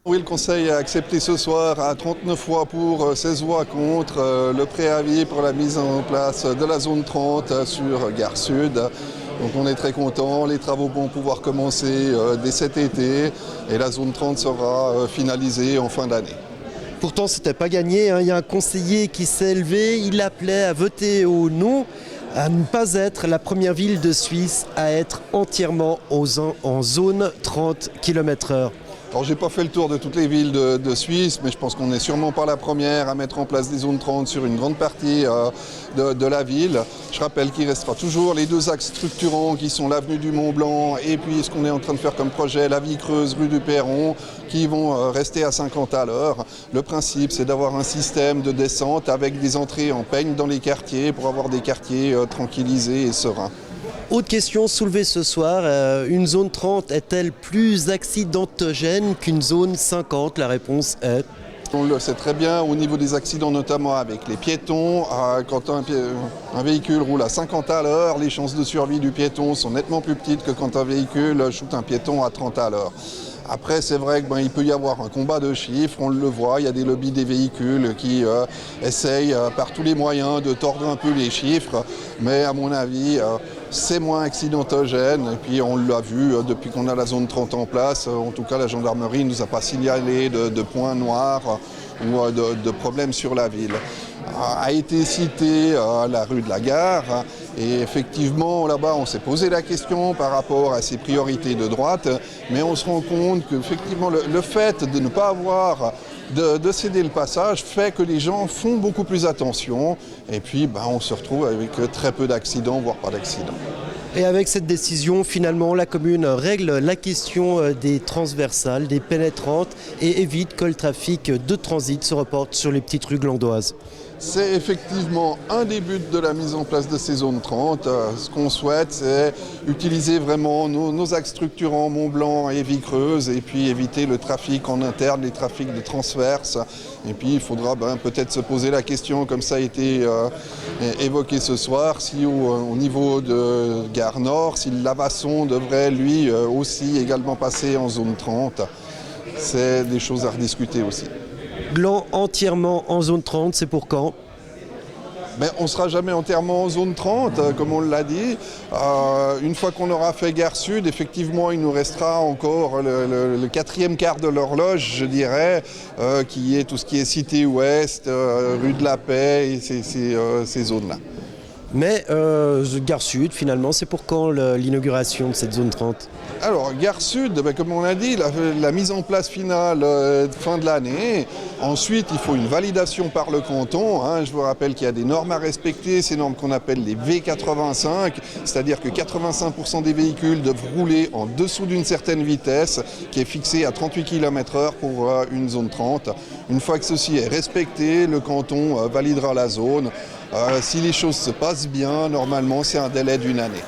Oui, le Conseil a accepté ce soir à 39 voix pour, 16 voix contre le préavis pour la mise en place de la zone 30 sur Gare Sud. Donc on est très contents, les travaux vont pouvoir commencer dès cet été et la zone 30 sera finalisée en fin d'année. Pourtant, c'était pas gagné, hein. Il y a un conseiller qui s'est élevé, il appelait à voter au non, à ne pas être la première ville de Suisse à être entièrement en zone 30 km/h. Alors j'ai pas fait le tour de toutes les villes de Suisse, mais je pense qu'on n'est sûrement pas la première à mettre en place des zones 30 sur une grande partie de la ville. Je rappelle qu'il restera toujours les deux axes structurants qui sont l'avenue du Mont Blanc et puis ce qu'on est en train de faire comme projet, la Vie Creuse, rue du Perron, qui vont rester à 50 à l'heure. Le principe, c'est d'avoir un système de descente avec des entrées en peigne dans les quartiers pour avoir des quartiers tranquillisés et sereins. Autre question soulevée ce soir, une zone 30 est-elle plus accidentogène qu'une zone 50? La réponse est... On le sait très bien au niveau des accidents, notamment avec les piétons. Quand un véhicule roule à 50 à l'heure, les chances de survie du piéton sont nettement plus petites que quand un véhicule shoot un piéton à 30 à l'heure. Après, c'est vrai qu'il peut y avoir un combat de chiffres, on le voit, il y a des lobbies des véhicules qui essayent par tous les moyens de tordre un peu les chiffres, mais à mon avis, c'est moins accidentogène. Et puis on l'a vu depuis qu'on a la zone 30 en place, en tout cas la gendarmerie ne nous a pas signalé de points noirs ou de problèmes sur la ville. A été citée la rue de la Gare et effectivement là-bas on s'est posé la question par rapport à ces priorités de droite, mais on se rend compte qu'effectivement le fait de ne pas avoir de céder le passage fait que les gens font beaucoup plus attention et puis on se retrouve avec très peu d'accidents, voire pas d'accidents. Et avec cette décision, finalement, la commune règle la question des transversales, des pénétrantes et évite que le trafic de transit se reporte sur les petites rues glandoises. C'est effectivement un des buts de la mise en place de ces zones 30. Ce qu'on souhaite, c'est utiliser vraiment nos axes structurants Mont Blanc et Vie Creuse et puis éviter le trafic en interne, les trafics de transverse. Et puis il faudra peut-être se poser la question, comme ça a été évoqué ce soir, si au niveau de Gare Nord, si Lavasson devrait lui aussi également passer en zone 30. C'est des choses à rediscuter aussi. Gland entièrement en zone 30, c'est pour quand? Mais on ne sera jamais entièrement en zone 30, comme on l'a dit. Une fois qu'on aura fait Gare Sud, effectivement, il nous restera encore le quatrième quart de l'horloge, je dirais, qui est tout ce qui est Cité Ouest, rue de la Paix et ces zones-là. Mais Gare Sud, finalement, c'est pour quand l'inauguration de cette zone 30? Alors, Gare Sud, comme on l'a dit, la mise en place finale fin de l'année. Ensuite, il faut une validation par le canton. Je vous rappelle qu'il y a des normes à respecter, ces normes qu'on appelle les V85, c'est-à-dire que 85% des véhicules doivent rouler en dessous d'une certaine vitesse, qui est fixée à 38 km/h pour une zone 30. Une fois que ceci est respecté, le canton validera la zone. Si les choses se passent bien, normalement, c'est un délai d'1 année.